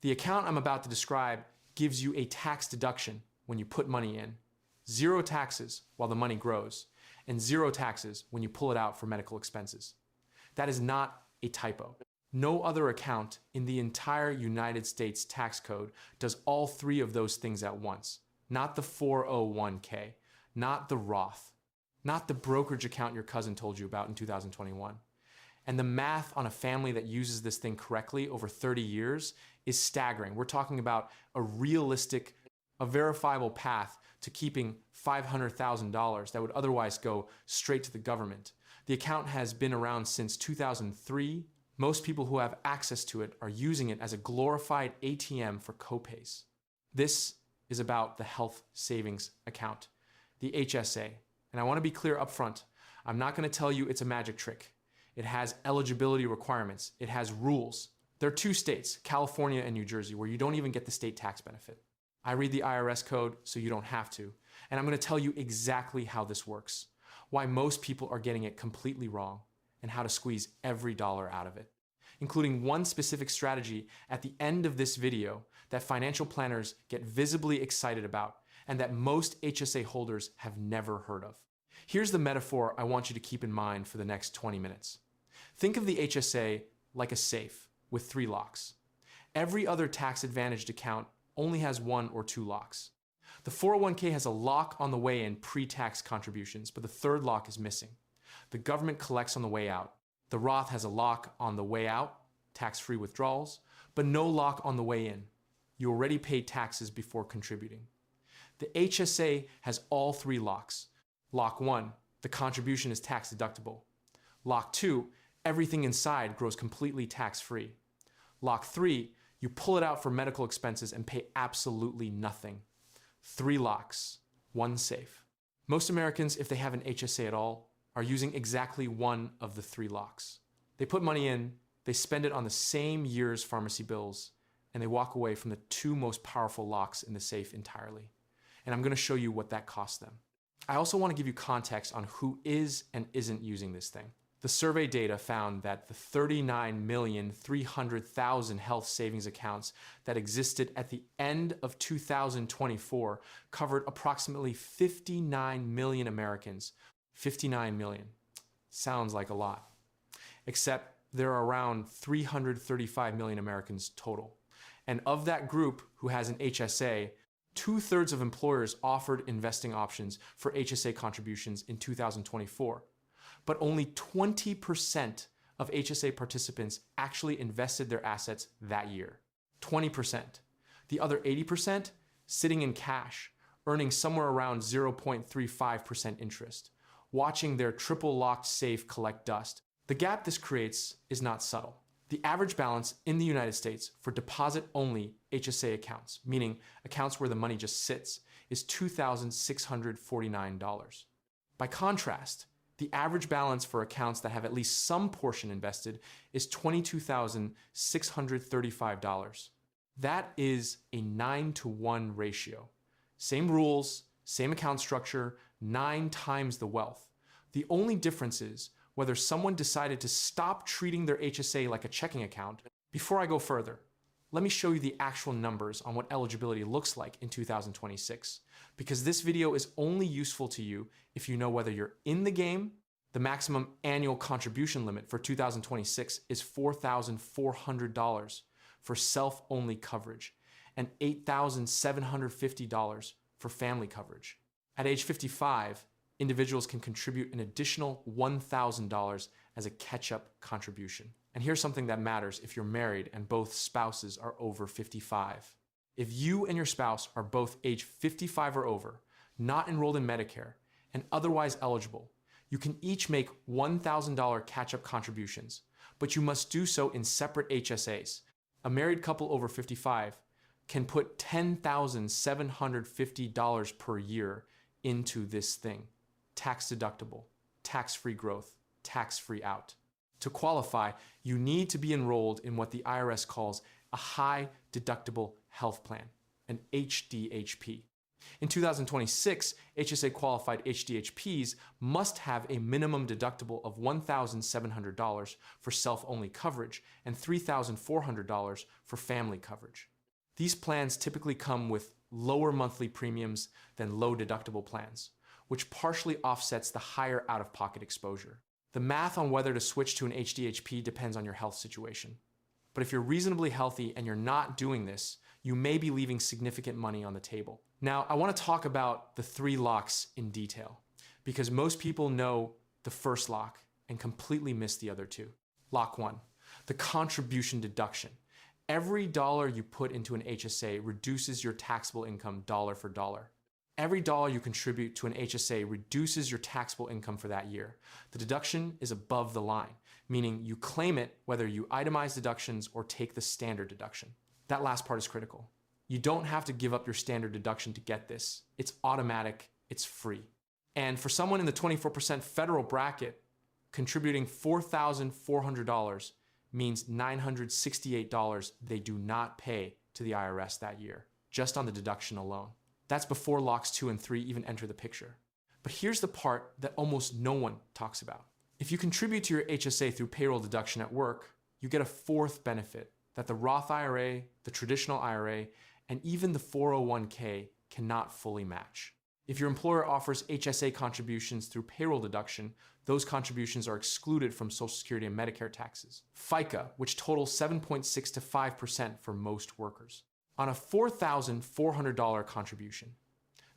The account I'm about to describe gives you a tax deduction when you put money in, 0 taxes while the money grows, and 0 taxes when you pull it out for medical expenses. That is not a typo. No other account in the entire United States tax code does all 3 of those things at once. Not the 401k, not the Roth, not the brokerage account your cousin told you about in 2021. And the math on a family that uses this thing correctly over 30 years is staggering. We're talking about a realistic, a verifiable path to keeping $500,000 that would otherwise go straight to the government. The account has been around since 2003. Most people who have access to it are using it as a glorified ATM for copays. This is about the health savings account, the HSA. And I want to be clear up front. I'm not going to tell you it's a magic trick. It has eligibility requirements. It has rules. There are 2 states, California and New Jersey, where you don't even get the state tax benefit. I read the IRS code, so you don't have to. And I'm going to tell you exactly how this works, why most people are getting it completely wrong, and how to squeeze every dollar out of it, including one specific strategy at the end of this video that financial planners get visibly excited about and that most HSA holders have never heard of. Here's the metaphor I want you to keep in mind for the next 20 minutes. Think of the HSA like a safe with 3 locks. Every other tax-advantaged account only has 1 or 2 locks. The 401k has a lock on the way in pre-tax contributions, but the 3rd lock is missing. The government collects on the way out. The Roth has a lock on the way out, tax-free withdrawals, but no lock on the way in. You already paid taxes before contributing. The HSA has all 3 locks. Lock 1, the contribution is tax deductible. Lock 2, everything inside grows completely tax-free. Lock 3, you pull it out for medical expenses and pay absolutely nothing. 3 locks, 1 safe. Most Americans, if they have an HSA at all, are using exactly 1 of the 3 locks. They put money in, they spend it on the same year's pharmacy bills, and they walk away from the 2 most powerful locks in the safe entirely. And I'm going to show you what that costs them. I also want to give you context on who is and isn't using this thing. The survey data found that the 39,300,000 health savings accounts that existed at the end of 2024 covered approximately 59 million Americans. 59 million. Sounds like a lot. Except there are around 335 million Americans total. And of that group who has an HSA, 2/3 of employers offered investing options for HSA contributions in 2024. But only 20% of HSA participants actually invested their assets that year. 20%. The other 80% sitting in cash, earning somewhere around 0.35% interest, watching their triple locked safe collect dust. The gap this creates is not subtle. The average balance in the United States for deposit-only HSA accounts, meaning accounts where the money just sits, is $2,649. By contrast, the average balance for accounts that have at least some portion invested is $22,635. That is a 9-to-1 ratio. Same rules, same account structure, 9 times the wealth. The only difference is whether someone decided to stop treating their HSA like a checking account. Before I go further, let me show you the actual numbers on what eligibility looks like in 2026, because this video is only useful to you if you know whether you're in the game. The maximum annual contribution limit for 2026 is $4,400 for self-only coverage and $8,750 for family coverage. At age 55, individuals can contribute an additional $1,000 as a catch-up contribution. And here's something that matters if you're married and both spouses are over 55. If you and your spouse are both age 55 or over, not enrolled in Medicare, and otherwise eligible, you can each make $1,000 catch-up contributions, but you must do so in separate HSAs. A married couple over 55 can put $10,750 per year into this thing. Tax deductible, tax-free growth, tax-free out. To qualify, you need to be enrolled in what the IRS calls a high deductible health plan, an HDHP. In 2026, HSA qualified HDHPs must have a minimum deductible of $1,700 for self-only coverage and $3,400 for family coverage. These plans typically come with lower monthly premiums than low deductible plans, which partially offsets the higher out-of-pocket exposure. The math on whether to switch to an HDHP depends on your health situation. But if you're reasonably healthy and you're not doing this, you may be leaving significant money on the table. Now, I want to talk about the 3 locks in detail, because most people know the first lock and completely miss the other 2. Lock 1, the contribution deduction. Every dollar you put into an HSA reduces your taxable income dollar for dollar. Every dollar you contribute to an HSA reduces your taxable income for that year. The deduction is above the line, meaning you claim it whether you itemize deductions or take the standard deduction. That last part is critical. You don't have to give up your standard deduction to get this. It's automatic, it's free. And for someone in the 24% federal bracket, contributing $4,400 means $968 they do not pay to the IRS that year, just on the deduction alone. That's before locks 2 and 3 even enter the picture. But here's the part that almost no one talks about. If you contribute to your HSA through payroll deduction at work, you get a 4th benefit that the Roth IRA, the traditional IRA, and even the 401k cannot fully match. If your employer offers HSA contributions through payroll deduction, those contributions are excluded from Social Security and Medicare taxes. FICA, which totals 7.6 to 5% for most workers. On a $4,400 contribution,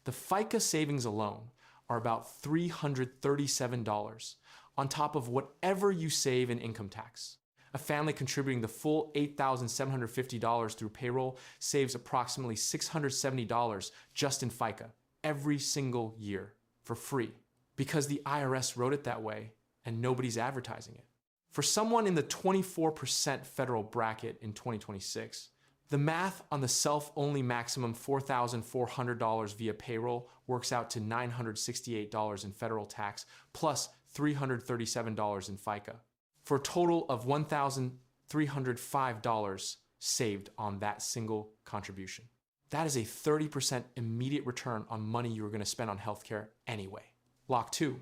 the FICA savings alone are about $337 on top of whatever you save in income tax. A family contributing the full $8,750 through payroll saves approximately $670 just in FICA every single year for free, because the IRS wrote it that way and nobody's advertising it. For someone in the 24% federal bracket in 2026, the math on the self-only maximum $4,400 via payroll works out to $968 in federal tax plus $337 in FICA, for a total of $1,305 saved on that single contribution. That is a 30% immediate return on money you were going to spend on healthcare anyway. Lock 2,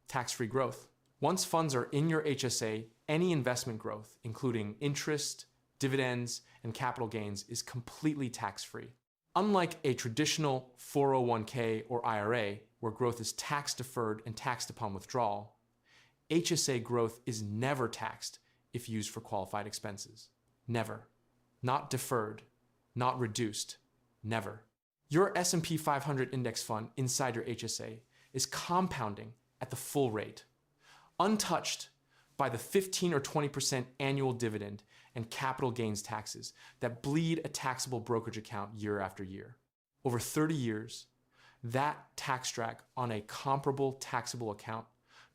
tax-free growth. Once funds are in your HSA, any investment growth, including interest, dividends, and capital gains, is completely tax-free. Unlike a traditional 401k or IRA, where growth is tax-deferred and taxed upon withdrawal, HSA growth is never taxed if used for qualified expenses. Never. Not deferred, not reduced, never. Your S&P 500 index fund inside your HSA is compounding at the full rate, untouched by the 15 or 20% annual dividend and capital gains taxes that bleed a taxable brokerage account year after year. Over 30 years, that tax drag on a comparable taxable account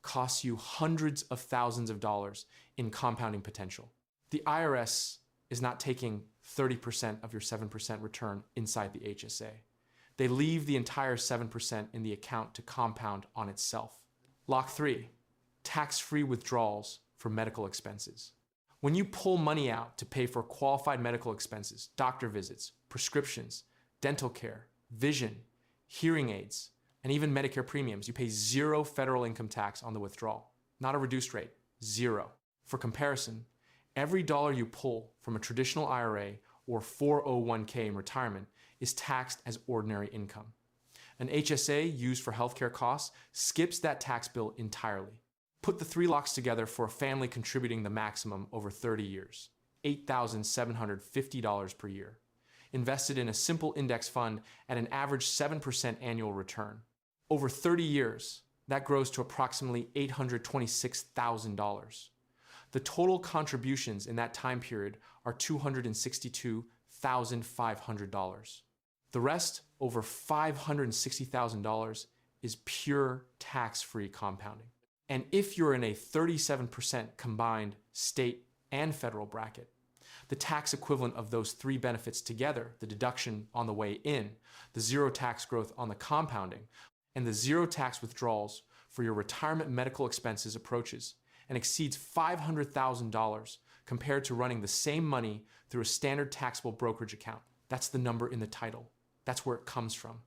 costs you hundreds of thousands of dollars in compounding potential. The IRS is not taking 30% of your 7% return inside the HSA. They leave the entire 7% in the account to compound on itself. Lock 3, tax-free withdrawals for medical expenses. When you pull money out to pay for qualified medical expenses, doctor visits, prescriptions, dental care, vision, hearing aids, and even Medicare premiums, you pay 0 federal income tax on the withdrawal. Not a reduced rate, 0. For comparison, every dollar you pull from a traditional IRA or 401k in retirement is taxed as ordinary income. An HSA used for healthcare costs skips that tax bill entirely. Put the 3 locks together for a family contributing the maximum over 30 years, $8,750 per year, invested in a simple index fund at an average 7% annual return. Over 30 years, that grows to approximately $826,000. The total contributions in that time period are $262,500. The rest, over $560,000, is pure tax-free compounding. And if you're in a 37% combined state and federal bracket, the tax equivalent of those 3 benefits together, the deduction on the way in, the 0 tax growth on the compounding, and the 0 tax withdrawals for your retirement medical expenses approaches and exceeds $500,000 compared to running the same money through a standard taxable brokerage account. That's the number in the title. That's where it comes from.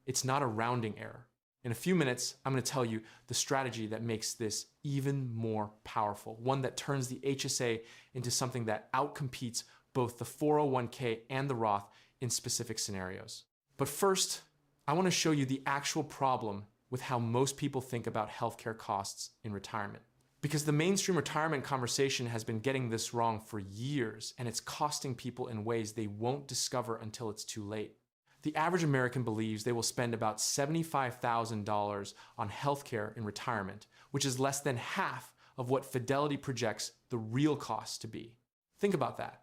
It's not a rounding error. In a few minutes, I'm going to tell you the strategy that makes this even more powerful, one that turns the HSA into something that outcompetes both the 401k and the Roth in specific scenarios. But first, I want to show you the actual problem with how most people think about healthcare costs in retirement. Because the mainstream retirement conversation has been getting this wrong for years, and it's costing people in ways they won't discover until it's too late. The average American believes they will spend about $75,000 on healthcare in retirement, which is less than half of what Fidelity projects the real cost to be. Think about that.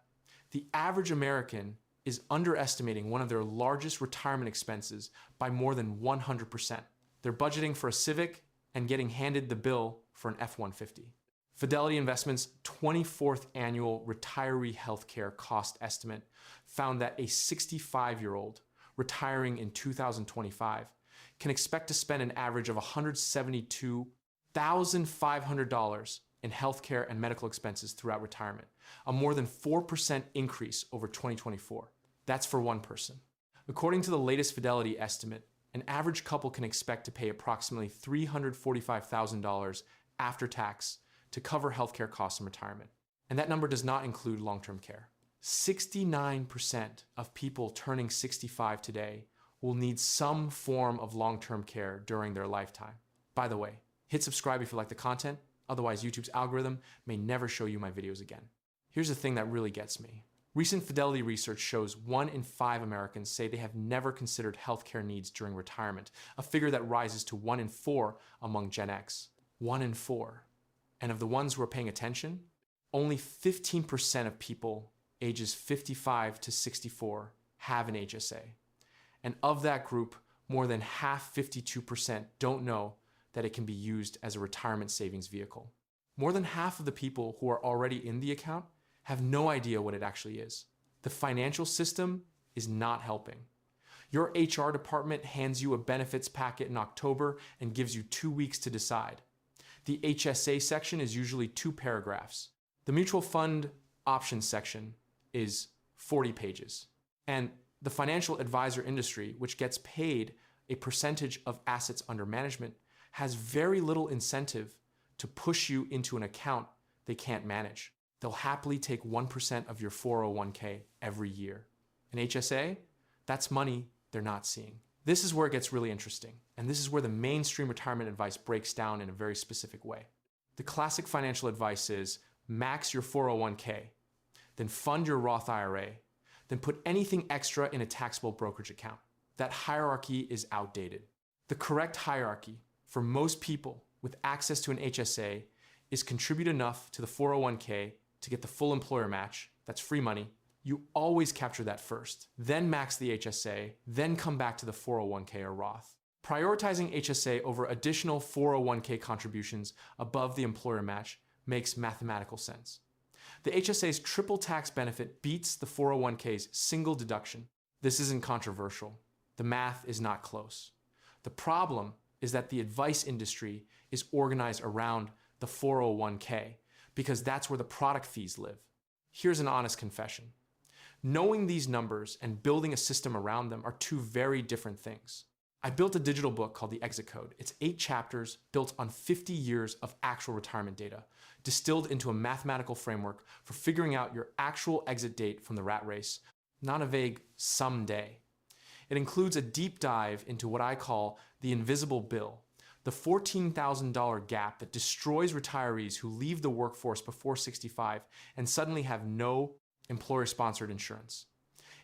The average American is underestimating one of their largest retirement expenses by more than 100%. They're budgeting for a Civic and getting handed the bill for an F-150. Fidelity Investments' 24th annual retiree healthcare cost estimate found that a 65-year-old retiring in 2025 can expect to spend an average of $172,500 in healthcare and medical expenses throughout retirement, a more than 4% increase over 2024. That's for one person. According to the latest Fidelity estimate, an average couple can expect to pay approximately $345,000 after tax to cover healthcare costs in retirement. And that number does not include long-term care. 69% of people turning 65 today will need some form of long-term care during their lifetime. By the way, hit subscribe if you like the content, otherwise YouTube's algorithm may never show you my videos again. Here's the thing that really gets me. Recent Fidelity research shows 1 in 5 Americans say they have never considered healthcare needs during retirement, a figure that rises to 1 in 4 among Gen X. 1 in 4. And of the ones who are paying attention, only 15% of people ages 55 to 64 have an HSA. And of that group, more than half, 52%, don't know that it can be used as a retirement savings vehicle. More than half of the people who are already in the account have no idea what it actually is. The financial system is not helping. Your HR department hands you a benefits packet in October and gives you 2 weeks to decide. The HSA section is usually 2 paragraphs. The mutual fund options section is 40 pages. And the financial advisor industry, which gets paid a percentage of assets under management, has very little incentive to push you into an account they can't manage. They'll happily take 1% of your 401k every year. An HSA, that's money they're not seeing. This is where it gets really interesting, and this is where the mainstream retirement advice breaks down in a very specific way. The classic financial advice is max your 401k, then fund your Roth IRA, then put anything extra in a taxable brokerage account. That hierarchy is outdated. The correct hierarchy for most people with access to an HSA is contribute enough to the 401k to get the full employer match, that's free money. You always capture that first, then max the HSA, then come back to the 401k or Roth. Prioritizing HSA over additional 401k contributions above the employer match makes mathematical sense. The HSA's triple tax benefit beats the 401k's single deduction. This isn't controversial. The math is not close. The problem is that the advice industry is organized around the 401k because that's where the product fees live. Here's an honest confession. Knowing these numbers and building a system around them are 2 very different things. I built a digital book called The Exit Code. It's 8 chapters built on 50 years of actual retirement data, distilled into a mathematical framework for figuring out your actual exit date from the rat race, not a vague someday. It includes a deep dive into what I call the invisible bill, the $14,000 gap that destroys retirees who leave the workforce before 65 and suddenly have no employer-sponsored insurance.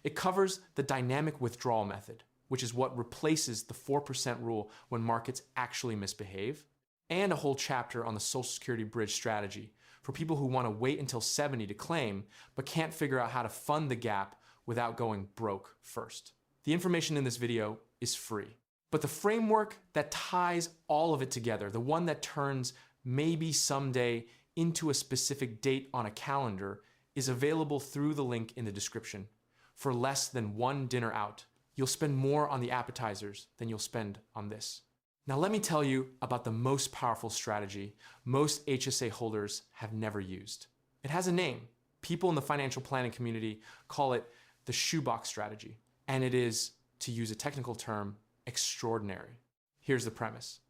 It covers the dynamic withdrawal method, which is what replaces the 4% rule when markets actually misbehave, and a whole chapter on the Social Security bridge strategy for people who want to wait until 70 to claim, but can't figure out how to fund the gap without going broke first. The information in this video is free, but the framework that ties all of it together, the one that turns maybe someday into a specific date on a calendar, is available through the link in the description for less than 1 dinner out. You'll spend more on the appetizers than you'll spend on this. Now let me tell you about the most powerful strategy most HSA holders have never used. It has a name. People in the financial planning community call it the Shoebox Strategy, and it is, to use a technical term, extraordinary. Here's the premise.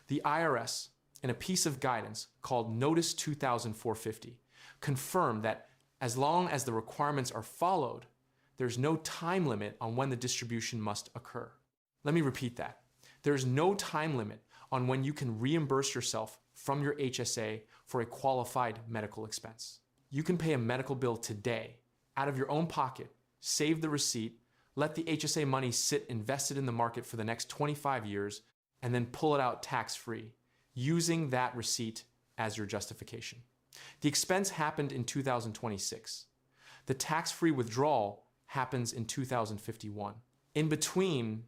The IRS, in a piece of guidance called Notice 2450, confirmed that As long as the requirements are followed, there's no time limit on when the distribution must occur. Let me repeat that. There's no time limit on when you can reimburse yourself from your HSA for a qualified medical expense. You can pay a medical bill today out of your own pocket, save the receipt, let the HSA money sit invested in the market for the next 25 years, and then pull it out tax-free, using that receipt as your justification. The expense happened in 2026. The tax-free withdrawal happens in 2051. In between,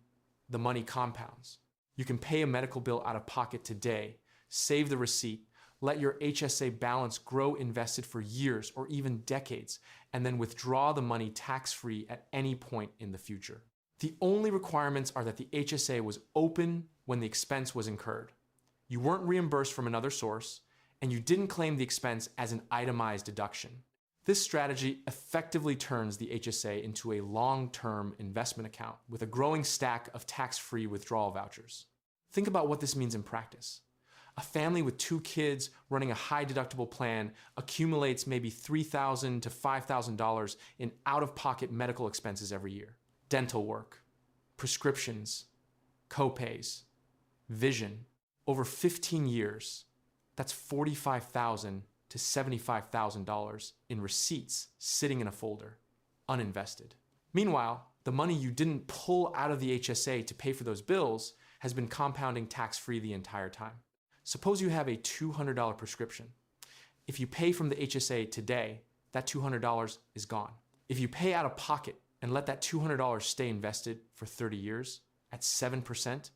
the money compounds. You can pay a medical bill out of pocket today, save the receipt, let your HSA balance grow invested for years or even decades, and then withdraw the money tax-free at any point in the future. The only requirements are that the HSA was open when the expense was incurred. You weren't reimbursed from another source, and you didn't claim the expense as an itemized deduction. This strategy effectively turns the HSA into a long-term investment account with a growing stack of tax-free withdrawal vouchers. Think about what this means in practice. A family with 2 kids running a high deductible plan accumulates maybe $3,000 to $5,000 in out-of-pocket medical expenses every year. Dental work, prescriptions, co-pays, vision. Over 15 years, that's $45,000 to $75,000 in receipts sitting in a folder, uninvested. Meanwhile, the money you didn't pull out of the HSA to pay for those bills has been compounding tax-free the entire time. Suppose you have a $200 prescription. If you pay from the HSA today, that $200 is gone. If you pay out of pocket and let that $200 stay invested for 30 years at 7%,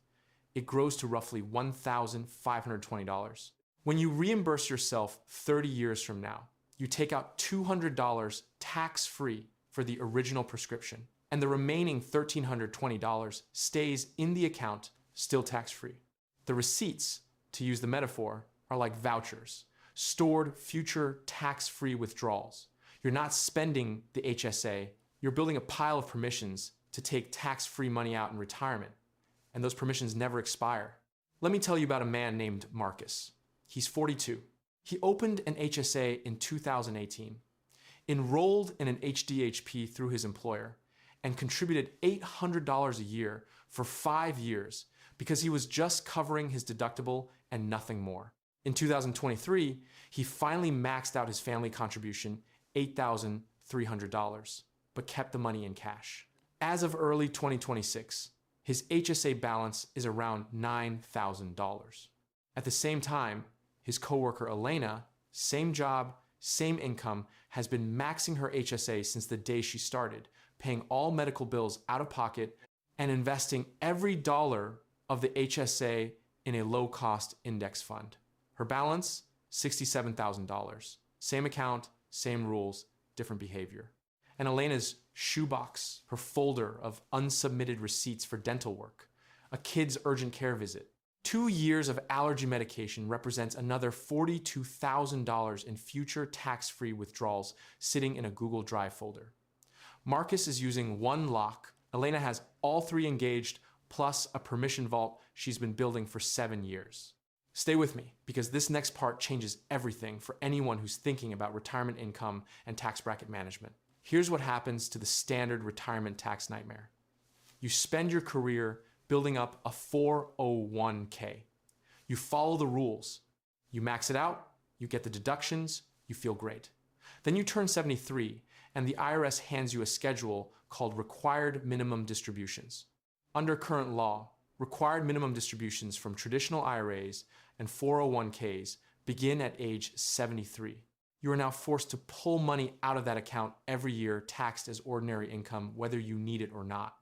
it grows to roughly $1,520. When you reimburse yourself 30 years from now, you take out $200 tax-free for the original prescription, and the remaining $1,320 stays in the account, still tax-free. The receipts, to use the metaphor, are like vouchers, stored future tax-free withdrawals. You're not spending the HSA, you're building a pile of permissions to take tax-free money out in retirement, and those permissions never expire. Let me tell you about a man named Marcus. He's 42. He opened an HSA in 2018, enrolled in an HDHP through his employer, and contributed $800 a year for 5 years because he was just covering his deductible and nothing more. In 2023, he finally maxed out his family contribution, $8,300, but kept the money in cash. As of early 2026, his HSA balance is around $9,000. At the same time, his coworker Elena, same job, same income, has been maxing her HSA since the day she started, paying all medical bills out of pocket and investing every dollar of the HSA in a low-cost index fund. Her balance, $67,000. Same account, same rules, different behavior. And Elena's shoebox, her folder of unsubmitted receipts for dental work, a kid's urgent care visit. 2 years of allergy medication represents another $42,000 in future tax-free withdrawals sitting in a Google Drive folder. Marcus is using one lock. Elena has all 3 engaged, plus a permission vault she's been building for 7 years. Stay with me, because this next part changes everything for anyone who's thinking about retirement income and tax bracket management. Here's what happens to the standard retirement tax nightmare. You spend your career building up a 401k. You follow the rules. You max it out, you get the deductions, you feel great. Then you turn 73, and the IRS hands you a schedule called required minimum distributions. Under current law, required minimum distributions from traditional IRAs and 401ks begin at age 73. You are now forced to pull money out of that account every year, taxed as ordinary income, whether you need it or not.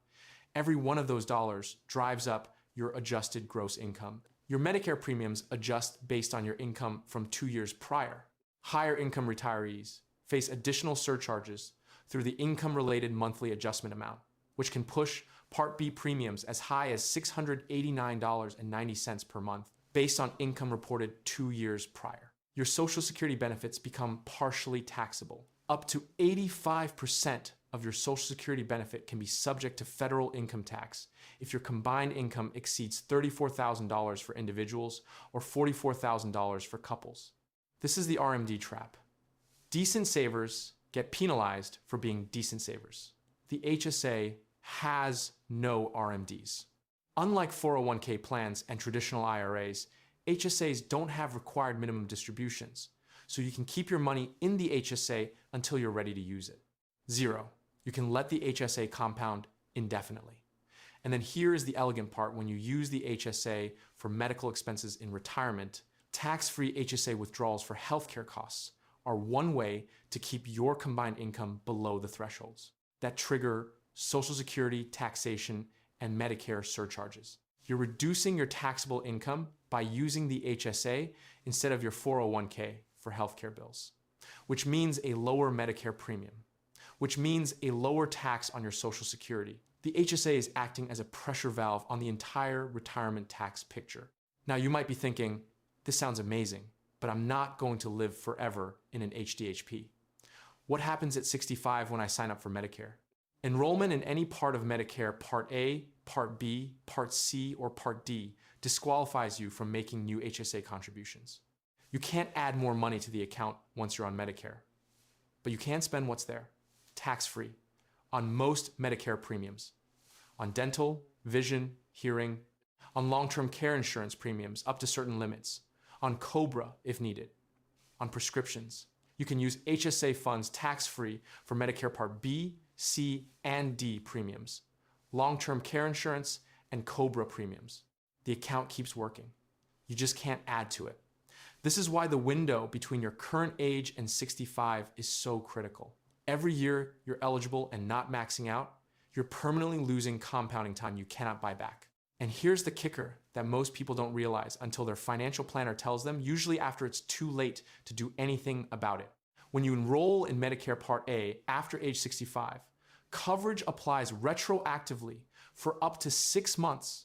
Every one of those dollars drives up your adjusted gross income. Your Medicare premiums adjust based on your income from 2 years prior. Higher income retirees face additional surcharges through the income-related monthly adjustment amount, which can push Part B premiums as high as $689.90 per month based on income reported 2 years prior. Your Social Security benefits become partially taxable. Up to 85% of your Social Security benefit can be subject to federal income tax if your combined income exceeds $34,000 for individuals or $44,000 for couples. This is the RMD trap. Decent savers get penalized for being decent savers. The HSA has no RMDs. Unlike 401k plans and traditional IRAs, HSAs don't have required minimum distributions, so you can keep your money in the HSA until you're ready to use it. 0. You can let the HSA compound indefinitely. And then here is the elegant part: when you use the HSA for medical expenses in retirement, tax-free HSA withdrawals for healthcare costs are one way to keep your combined income below the thresholds that trigger Social Security, taxation, and Medicare surcharges. You're reducing your taxable income by using the HSA instead of your 401k for healthcare bills, which means a lower Medicare premium, which means a lower tax on your Social Security. The HSA is acting as a pressure valve on the entire retirement tax picture. Now you might be thinking, this sounds amazing, but I'm not going to live forever in an HDHP. What happens at 65 when I sign up for Medicare? Enrollment in any part of Medicare, Part A, Part B, Part C, or Part D disqualifies you from making new HSA contributions. You can't add more money to the account once you're on Medicare, but you can spend what's there, tax-free, on most Medicare premiums, on dental, vision, hearing, on long-term care insurance premiums up to certain limits, on COBRA if needed, on prescriptions. You can use HSA funds tax-free for Medicare Part B, C, and D premiums, long-term care insurance, and COBRA premiums. The account keeps working. You just can't add to it. This is why the window between your current age and 65 is so critical. Every year you're eligible and not maxing out, you're permanently losing compounding time you cannot buy back. And here's the kicker that most people don't realize until their financial planner tells them, usually after it's too late to do anything about it. When you enroll in Medicare Part A after age 65, coverage applies retroactively for up to 6 months.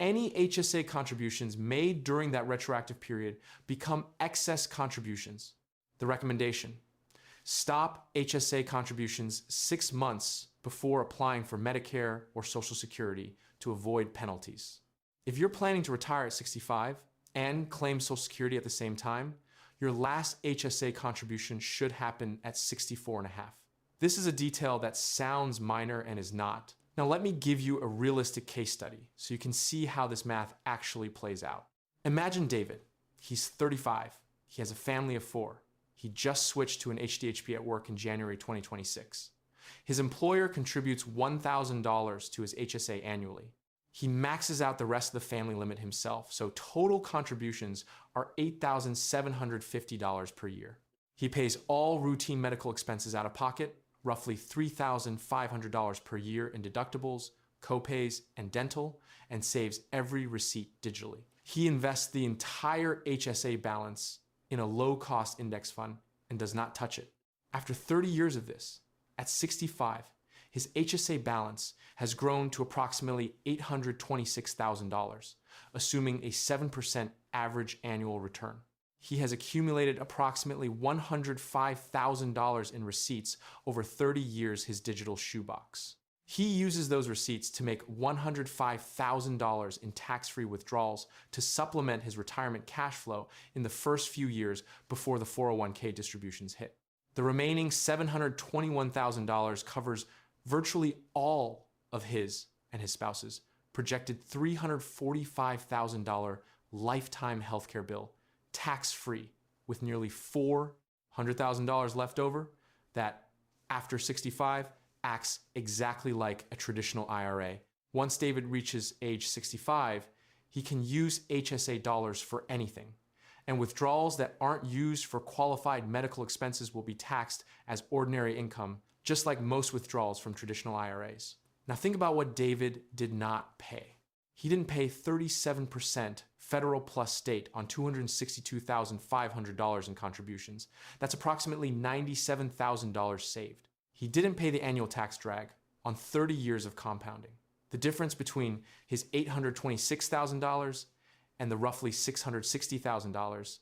Any HSA contributions made during that retroactive period become excess contributions. The recommendation: stop HSA contributions 6 months before applying for Medicare or Social Security to avoid penalties. If you're planning to retire at 65 and claim Social Security at the same time, your last HSA contribution should happen at 64 and a half. This is a detail that sounds minor and is not. Now let me give you a realistic case study so you can see how this math actually plays out. Imagine David. He's 35. He has a family of 4. He just switched to an HDHP at work in January 2026. His employer contributes $1,000 to his HSA annually. He maxes out the rest of the family limit himself, so total contributions are $8,750 per year. He pays all routine medical expenses out of pocket, roughly $3,500 per year in deductibles, copays, and dental, and saves every receipt digitally. He invests the entire HSA balance in a low-cost index fund and does not touch it. After 30 years of this, at 65, his HSA balance has grown to approximately $826,000, assuming a 7% average annual return. He has accumulated approximately $105,000 in receipts over 30 years his digital shoebox. He uses those receipts to make $105,000 in tax-free withdrawals to supplement his retirement cash flow in the first few years before the 401k distributions hit. The remaining $721,000 covers virtually all of his and his spouse's projected $345,000 lifetime healthcare bill, tax-free, with nearly $400,000 left over that, after 65, acts exactly like a traditional IRA. Once David reaches age 65, he can use HSA dollars for anything, and withdrawals that aren't used for qualified medical expenses will be taxed as ordinary income, just like most withdrawals from traditional IRAs. Now think about what David did not pay. He didn't pay 37% federal plus state on $262,500 in contributions. That's approximately $97,000 saved. He didn't pay the annual tax drag on 30 years of compounding. The difference between his $826,000 and the roughly $660,000,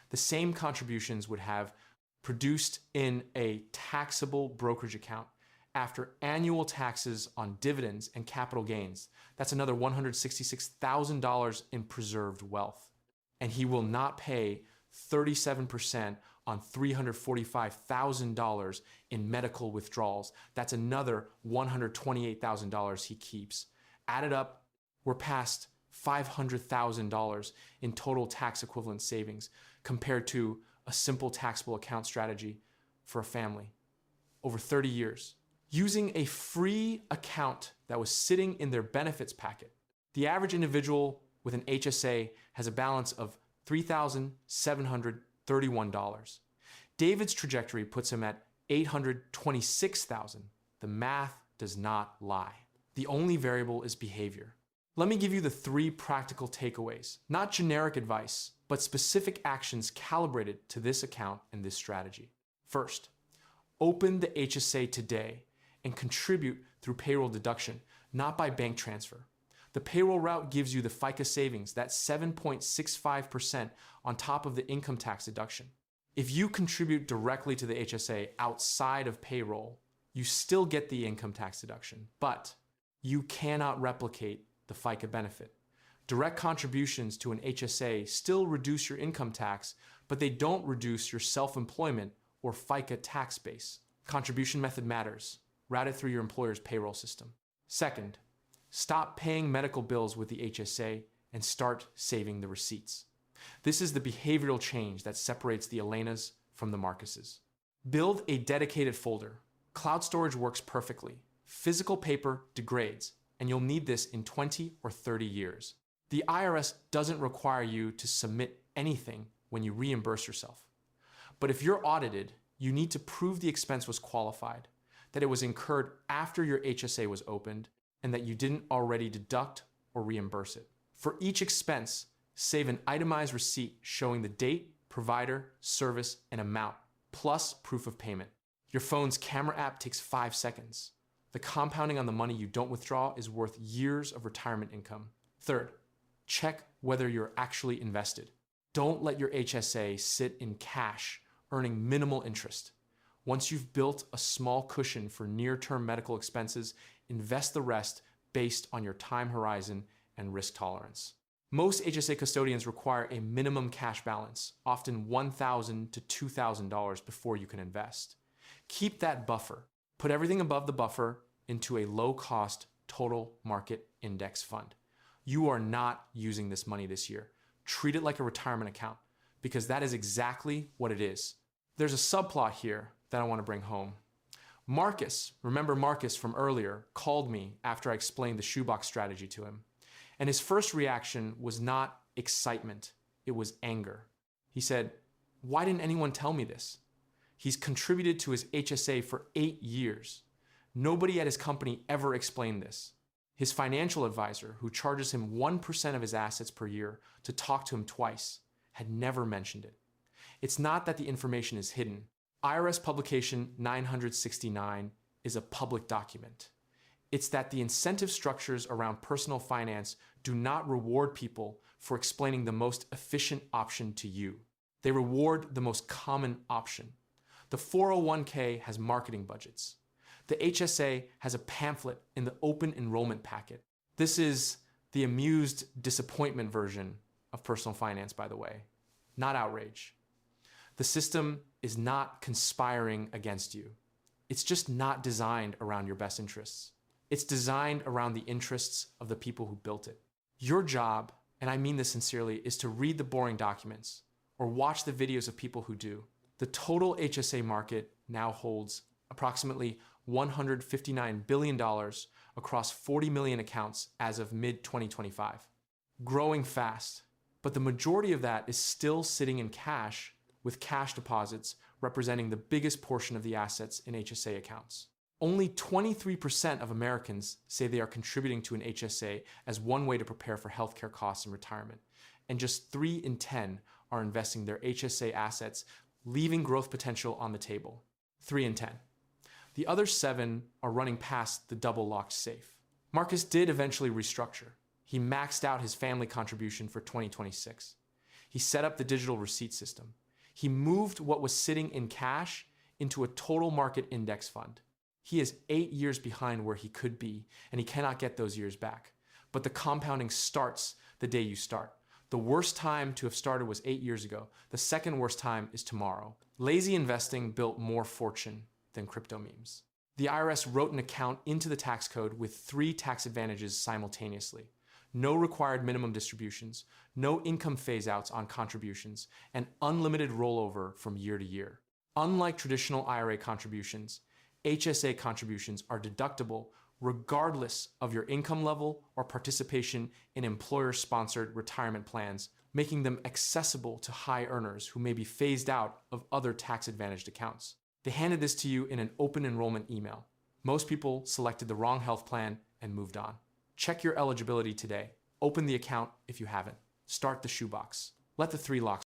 the same contributions would have produced in a taxable brokerage account after annual taxes on dividends and capital gains. That's another $166,000 in preserved wealth. And he will not pay 37% on $345,000 in medical withdrawals. That's another $128,000 he keeps. Added up, we're past $500,000 in total tax equivalent savings compared to a simple taxable account strategy for a family over 30 years. Using a free account that was sitting in their benefits packet, the average individual with an HSA has a balance of $3,731. David's trajectory puts him at $826,000. The math does not lie. The only variable is behavior. Let me give you the 3 practical takeaways, not generic advice, but specific actions calibrated to this account and this strategy. First, open the HSA today and contribute through payroll deduction, not by bank transfer. The payroll route gives you the FICA savings, that's 7.65% on top of the income tax deduction. If you contribute directly to the HSA outside of payroll, you still get the income tax deduction, but you cannot replicate the FICA benefit. Direct contributions to an HSA still reduce your income tax, but they don't reduce your self-employment or FICA tax base. Contribution method matters. Route it through your employer's payroll system. Second, stop paying medical bills with the HSA and start saving the receipts. This is the behavioral change that separates the Elenas from the Marcuses. Build a dedicated folder. Cloud storage works perfectly. Physical paper degrades, and you'll need this in 20 or 30 years. The IRS doesn't require you to submit anything when you reimburse yourself. But if you're audited, you need to prove the expense was qualified, that it was incurred after your HSA was opened, and that you didn't already deduct or reimburse it. For each expense, save an itemized receipt showing the date, provider, service, and amount, plus proof of payment. Your phone's camera app takes 5 seconds. The compounding on the money you don't withdraw is worth years of retirement income. Third, check whether you're actually invested. Don't let your HSA sit in cash, earning minimal interest. Once you've built a small cushion for near-term medical expenses, invest the rest based on your time horizon and risk tolerance. Most HSA custodians require a minimum cash balance, often $1,000 to $2,000 before you can invest. Keep that buffer. Put everything above the buffer into a low-cost total market index fund. You are not using this money this year. Treat it like a retirement account, because that is exactly what it is. There's a subplot here that I want to bring home. Marcus, remember Marcus from earlier, called me after I explained the shoebox strategy to him. And his first reaction was not excitement, it was anger. He said, "Why didn't anyone tell me this?" He's contributed to his HSA for 8 years. Nobody at his company ever explained this. His financial advisor, who charges him 1% of his assets per year to talk to him twice, had never mentioned it. It's not that the information is hidden. IRS publication 969 is a public document. It's that the incentive structures around personal finance do not reward people for explaining the most efficient option to you. They reward the most common option. The 401k has marketing budgets. The HSA has a pamphlet in the open enrollment packet. This is the amused disappointment version of personal finance, by the way, not outrage. The system is not conspiring against you. It's just not designed around your best interests. It's designed around the interests of the people who built it. Your job, and I mean this sincerely, is to read the boring documents or watch the videos of people who do. The total HSA market now holds approximately $159 billion across 40 million accounts as of mid-2025. Growing fast, but the majority of that is still sitting in cash, with cash deposits representing the biggest portion of the assets in HSA accounts. Only 23% of Americans say they are contributing to an HSA as one way to prepare for healthcare costs in retirement, and just 3 in 10 are investing their HSA assets, leaving growth potential on the table. 3 in 10. The other 7 are running past the double-locked safe. Marcus did eventually restructure. He maxed out his family contribution for 2026. He set up the digital receipt system. He moved what was sitting in cash into a total market index fund. He is 8 years behind where he could be, and he cannot get those years back. But the compounding starts the day you start. The worst time to have started was 8 years ago. The second worst time is tomorrow. Lazy investing built more fortune than crypto memes. The IRS wrote an account into the tax code with 3 tax advantages simultaneously. No required minimum distributions, no income phase-outs on contributions, and unlimited rollover from year to year. Unlike traditional IRA contributions, HSA contributions are deductible regardless of your income level or participation in employer-sponsored retirement plans, making them accessible to high earners who may be phased out of other tax-advantaged accounts. They handed this to you in an open enrollment email. Most people selected the wrong health plan and moved on. Check your eligibility today. Open the account if you haven't. Start the shoebox. Let the 3 locks